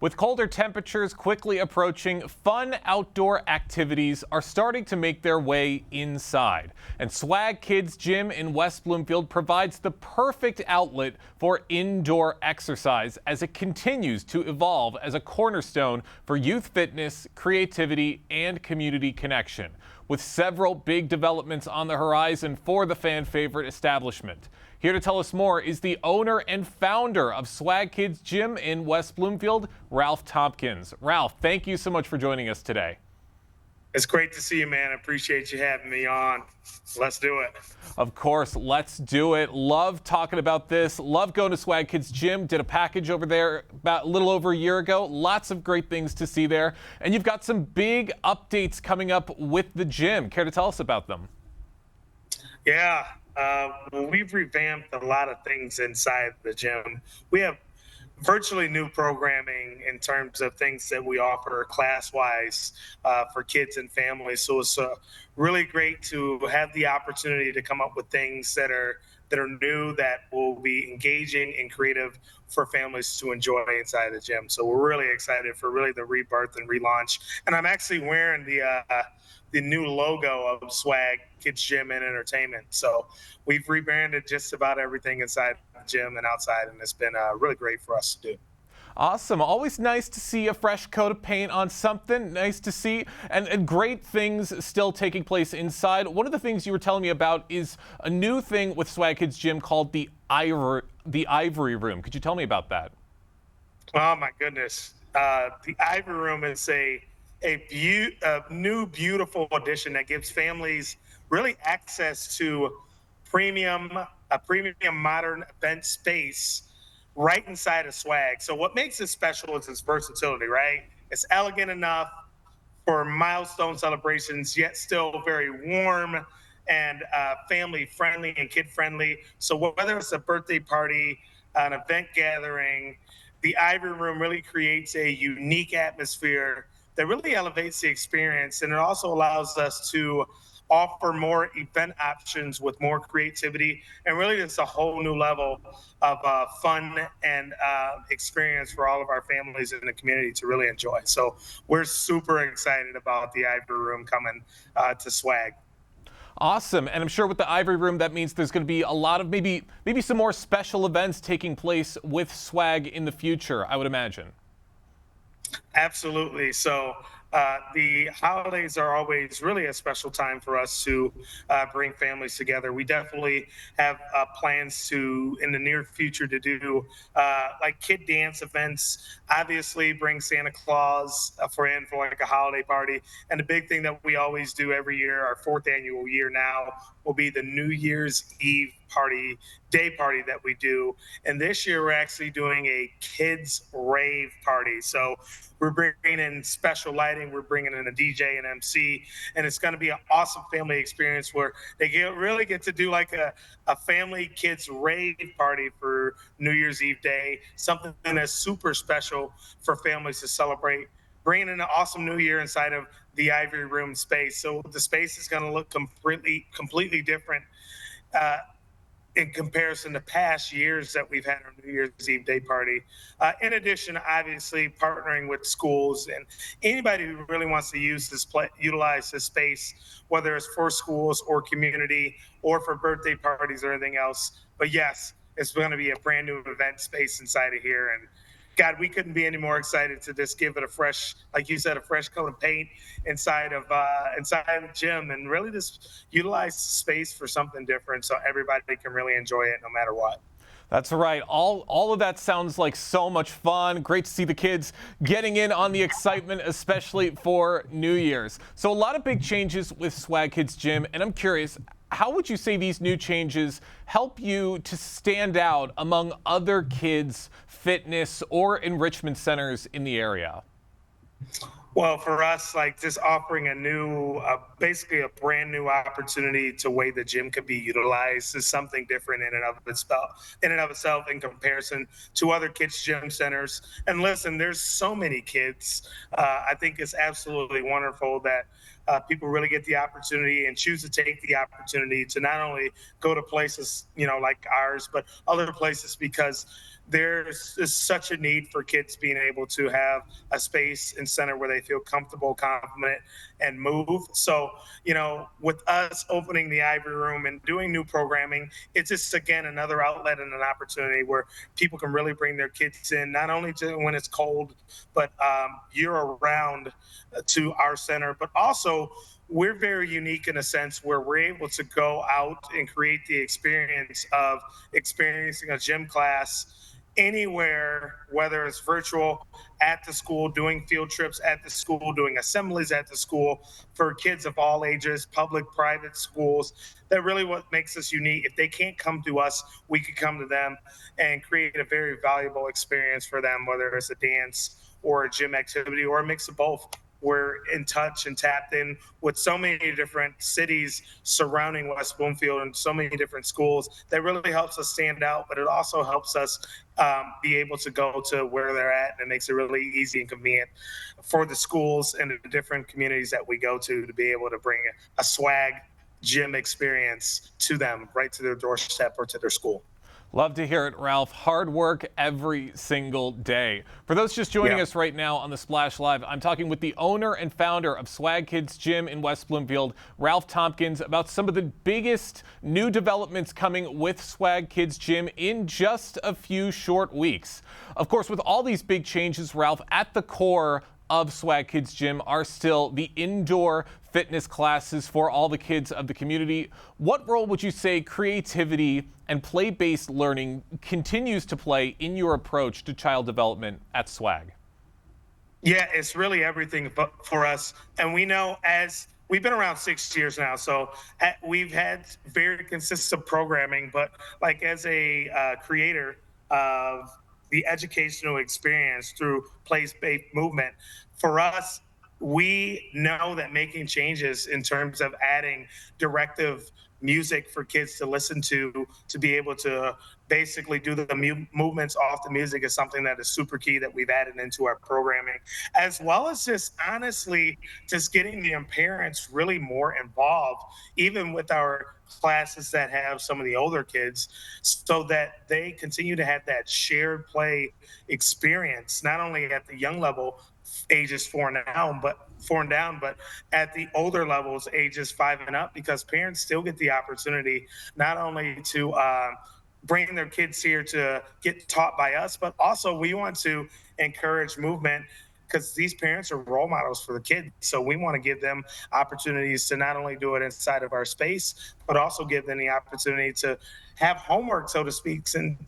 With colder temperatures quickly approaching, fun outdoor activities are starting to make their way inside. And S.W.A.G Kids Gym in West Bloomfield provides the perfect outlet for indoor exercise as it continues to evolve as a cornerstone for youth fitness, creativity, and community connection, with several big developments on the horizon for the fan favorite establishment. Here to tell us more is the owner and founder of S.W.A.G Kids Gym in West Bloomfield, Ralph Thompkins. Ralph, thank you so much for joining us today. It's great to see you, man. I appreciate you having me on. Let's do it. Of course, let's do it. Love talking about this. Love going to S.W.A.G Kids Gym. Did a package over there about a little over a year ago. Lots of great things to see there. And you've got some big updates coming up with the gym. Care to tell us about them? Yeah. We've revamped a lot of things inside the gym. We have virtually new programming in terms of things that we offer class-wise for kids and families. So it's really great to have the opportunity to come up with things that are new, that will be engaging and creative for families to enjoy inside the gym. So we're really excited for really the rebirth and relaunch. And I'm actually wearing the new logo of S.W.A.G Kids Gym and Entertainment. So we've rebranded just about everything inside the gym and outside, and it's been really great for us to do. Awesome. Always nice to see a fresh coat of paint on something. Nice to see. And great things still taking place inside. One of the things you were telling me about is a new thing with S.W.A.G Kids Gym called the Ivory Room. Could you tell me about that? Oh, my goodness. The Ivory Room is a new, beautiful addition that gives families really access to a premium modern event space right inside of S.W.A.G. So what makes it special is its versatility, right? It's elegant enough for milestone celebrations, yet still very warm and family friendly and kid friendly. So whether it's a birthday party, an event gathering, the Ivory Room really creates a unique atmosphere that really elevates the experience, and it also allows us to offer more event options with more creativity, and really it's a whole new level of fun and experience for all of our families in the community to really enjoy. So we're super excited about the Ivory Room coming to S.W.A.G. Awesome. And I'm sure with the Ivory Room, that means there's going to be a lot of maybe some more special events taking place with S.W.A.G in the future, I would imagine. Absolutely. So the holidays are always really a special time for us to bring families together. We definitely have plans in the near future to do like kid dance events, obviously bring Santa Claus for like a holiday party. And the big thing that we always do every year, our fourth annual year now, will be the New Year's Eve day party that we do. And this year we're actually doing a kids rave party. So we're bringing in special lighting, we're bringing in a DJ and MC, and it's going to be an awesome family experience where they really get to do like a family kids rave party for New Year's Eve day, something that's super special for families to celebrate, bringing in an awesome new year inside of the Ivory Room space. So the space is going to look completely different in comparison to past years that we've had our New Year's Eve day party. In addition, obviously partnering with schools and anybody who really wants to utilize this space, whether it's for schools or community or for birthday parties or anything else. But yes, it's going to be a brand new event space inside of here. And God, we couldn't be any more excited to just give it a fresh, like you said, a fresh coat of paint inside of the gym, and really just utilize the space for something different so everybody can really enjoy it no matter what. That's right. All of that sounds like so much fun. Great to see the kids getting in on the excitement, especially for New Year's. So a lot of big changes with S.W.A.G Kids Gym, and I'm curious, how would you say these new changes help you to stand out among other kids' fitness or enrichment centers in the area? Well, for us, like just offering basically a brand new opportunity to way the gym could be utilized is something different in and of itself in comparison to other kids' gym centers. And listen, there's so many kids. I think it's absolutely wonderful that people really get the opportunity and choose to take the opportunity to not only go to places, like ours, but other places, because there's such a need for kids being able to have a space and center where they feel comfortable, confident, and move. So, with us opening the Ivory Room and doing new programming, it's just, again, another outlet and an opportunity where people can really bring their kids in, not only to when it's cold, but year round to our center. But also, we're very unique in a sense where we're able to go out and create the experience of experiencing a gym class anywhere, whether it's virtual, at the school, doing field trips at the school, doing assemblies at the school for kids of all ages, public, private schools. That really what makes us unique. If they can't come to us, we could come to them and create a very valuable experience for them, whether it's a dance or a gym activity or a mix of both. We're in touch and tapped in with so many different cities surrounding West Bloomfield and so many different schools that really helps us stand out, but it also helps us be able to go to where they're at, and it makes it really easy and convenient for the schools and the different communities that we go to be able to bring a swag gym experience to them, right to their doorstep or to their school. Love to hear it, Ralph. Hard work every single day. For those just joining us right now on the Splash Live, I'm talking with the owner and founder of S.W.A.G Kids Gym in West Bloomfield, Ralph Thompkins, about some of the biggest new developments coming with S.W.A.G Kids Gym in just a few short weeks. Of course, with all these big changes, Ralph, at the core of S.W.A.G Kids Gym are still the indoor fitness classes for all the kids of the community. What role would you say creativity and play-based learning continues to play in your approach to child development at S.W.A.G? Yeah, it's really everything for us. And we know, as we've been around 6 years now, so we've had very consistent programming, but like as a creator of the educational experience through place-based movement, for us, we know that making changes in terms of adding directive music for kids to listen to be able to basically do the movements off the music is something that is super key that we've added into our programming, as well as just honestly just getting the parents really more involved, even with our classes that have some of the older kids, so that they continue to have that shared play experience, not only at the young level, ages 4 and down, but at the older levels, ages 5 and up, because parents still get the opportunity not only to bring their kids here to get taught by us, but also we want to encourage movement because these parents are role models for the kids. So we want to give them opportunities to not only do it inside of our space, but also give them the opportunity to have homework, so to speak,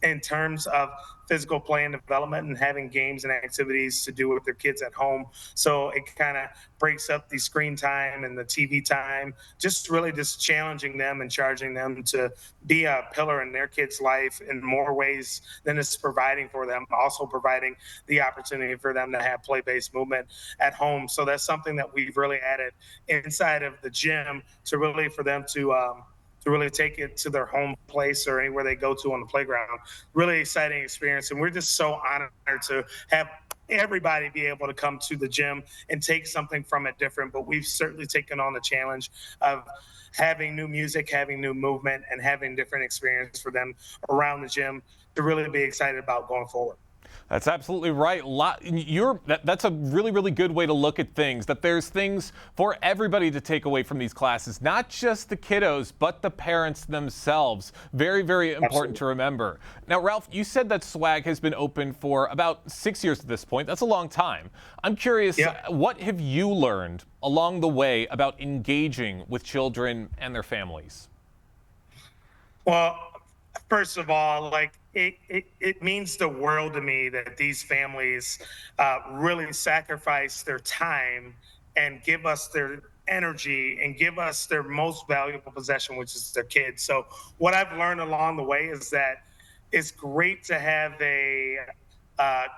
in terms of physical play and development, and having games and activities to do with their kids at home. So it kind of breaks up the screen time and the TV time, just really just challenging them and charging them to be a pillar in their kids' life in more ways than it's providing for them, also providing the opportunity for them to have play-based movement at home. So that's something that we've really added inside of the gym to really for them to really take it to their home place or anywhere they go to on the playground. Really exciting experience. And we're just so honored to have everybody be able to come to the gym and take something from it different. But we've certainly taken on the challenge of having new music, having new movement, and having different experience for them around the gym to really be excited about going forward. That's absolutely right. That's a really, really good way to look at things, that there's things for everybody to take away from these classes, not just the kiddos, but the parents themselves. Very, very important Absolutely. to remember. Now, Ralph, you said that S.W.A.G has been open for about 6 years at this point. That's a long time. I'm curious, what have you learned along the way about engaging with children and their families? Well, first of all, like it means the world to me that these families really sacrifice their time and give us their energy and give us their most valuable possession, which is their kids. So what I've learned along the way is that it's great to have a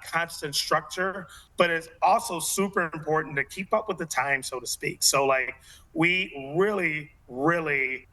constant structure, but it's also super important to keep up with the time, so to speak. So like we really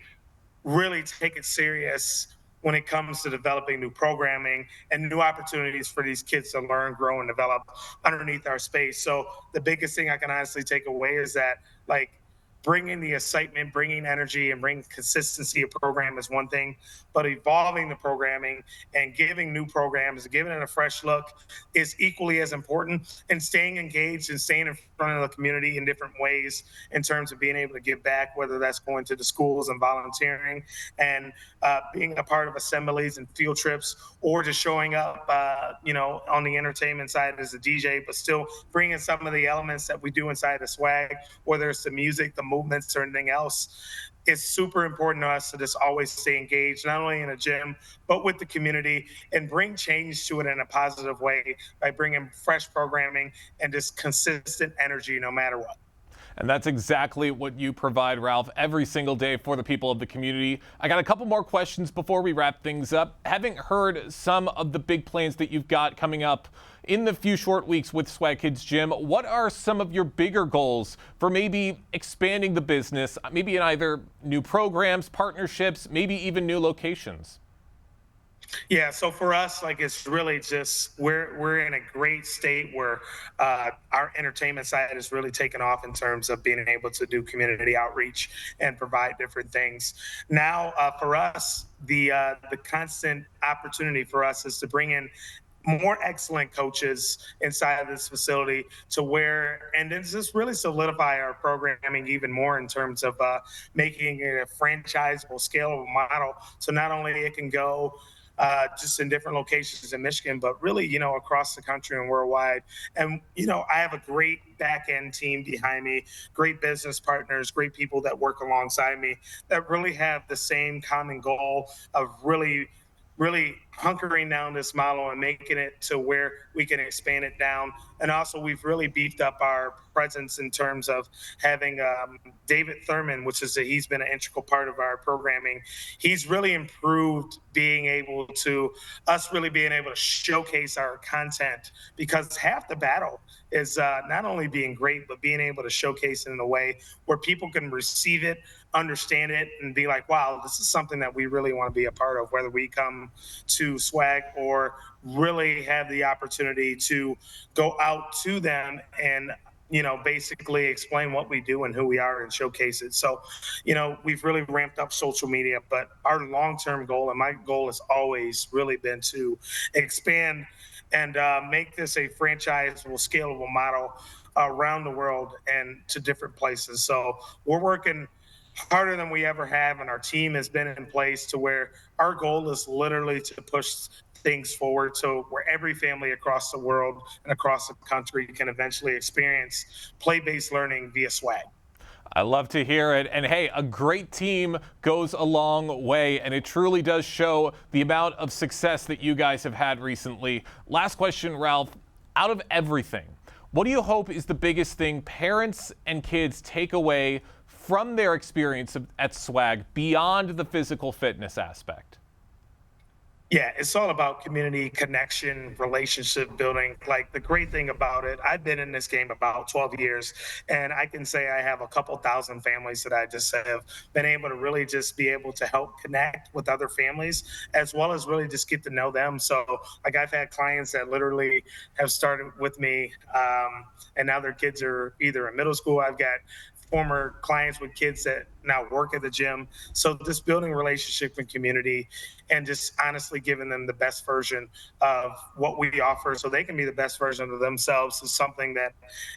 take it serious when it comes to developing new programming and new opportunities for these kids to learn, grow, and develop underneath our space. So the biggest thing I can honestly take away is that, like, bringing the excitement, bringing energy, and bringing consistency of program is one thing, but evolving the programming and giving new programs, giving it a fresh look is equally as important. And staying engaged and staying in front of the community in different ways in terms of being able to give back, whether that's going to the schools and volunteering and being a part of assemblies and field trips, or just showing up, on the entertainment side as a DJ, but still bringing some of the elements that we do inside the swag, whether it's the music, the movements, or anything else. It's super important to us to just always stay engaged, not only in a gym, but with the community, and bring change to it in a positive way by bringing fresh programming and just consistent energy no matter what. And that's exactly what you provide, Ralph, every single day for the people of the community. I got a couple more questions before we wrap things up. Having heard some of the big plans that you've got coming up in the few short weeks with Swag Kids Gym, what are some of your bigger goals for maybe expanding the business, maybe in either new programs, partnerships, maybe even new locations? Yeah, so for us, like it's really just we're in a great state where our entertainment side has really taken off in terms of being able to do community outreach and provide different things. Now, for us, the constant opportunity for us is to bring in more excellent coaches inside of this facility to where, and then just really solidify our programming even more in terms of making it a franchisable, scalable model. So not only it can go just in different locations in Michigan, but really, across the country and worldwide. And, I have a great back end team behind me, great business partners, great people that work alongside me that really have the same common goal of really hunkering down this model and making it to where we can expand it down. And also, we've really beefed up our presence in terms of having David Thurman, he's been an integral part of our programming. He's really improved being able to showcase our content, because half the battle is not only being great, but being able to showcase it in a way where people can receive it, understand it, and be like, wow, this is something that we really want to be a part of, whether we come to Swag or really have the opportunity to go out to them and basically explain what we do and who we are and showcase it. So, we've really ramped up social media, but our long-term goal, and my goal has always really been to expand and make this a franchisable, scalable model around the world and to different places. So we're working harder than we ever have, and our team has been in place to where our goal is literally to push things forward, so where every family across the world and across the country can eventually experience play-based learning via swag. I love to hear it. And hey, a great team goes a long way, and it truly does show the amount of success that you guys have had recently. Last question, Ralph. Out of everything, what do you hope is the biggest thing parents and kids take away from their experience at SWAG beyond the physical fitness aspect? Yeah, it's all about community connection, relationship building. Like, the great thing about it, I've been in this game about 12 years, and I can say I have a couple thousand families that I just have been able to really just be able to help connect with other families, as well as really just get to know them. So, like, I've had clients that literally have started with me, and now their kids are either in middle school. I've got former clients with kids that now work at the gym. So just building relationship and community, and just honestly giving them the best version of what we offer so they can be the best version of themselves is something that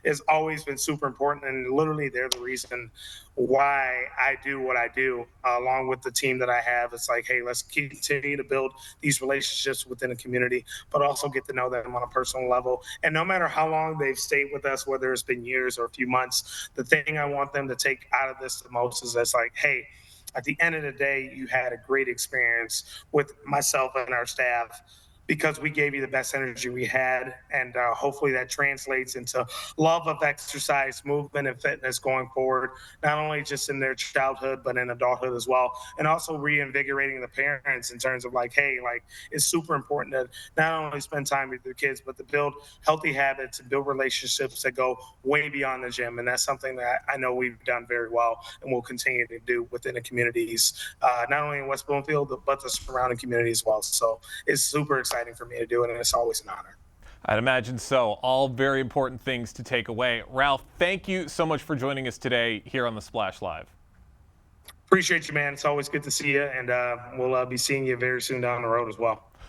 has always been super important. And literally, they're the reason why I do what I do, along with the team that I have. It's like, hey, let's continue to build these relationships within the community, but also get to know them on a personal level. And no matter how long they've stayed with us, whether it's been years or a few months, the thing I want them to take out of this the most is that's like, hey, at the end of the day, you had a great experience with myself and our staff, because we gave you the best energy we had. And hopefully that translates into love of exercise, movement, and fitness going forward, not only just in their childhood, but in adulthood as well. And also reinvigorating the parents in terms of like, hey, like, it's super important to not only spend time with your kids, but to build healthy habits and build relationships that go way beyond the gym. And that's something that I know we've done very well and will continue to do within the communities, not only in West Bloomfield, but the surrounding community as well. So it's super exciting for me to do it, and it's always an honor. I'd imagine so. All very important things to take away. Ralph, thank you so much for joining us today here on the Splash Live. Appreciate you, man. It's always good to see you, and we'll be seeing you very soon down the road as well.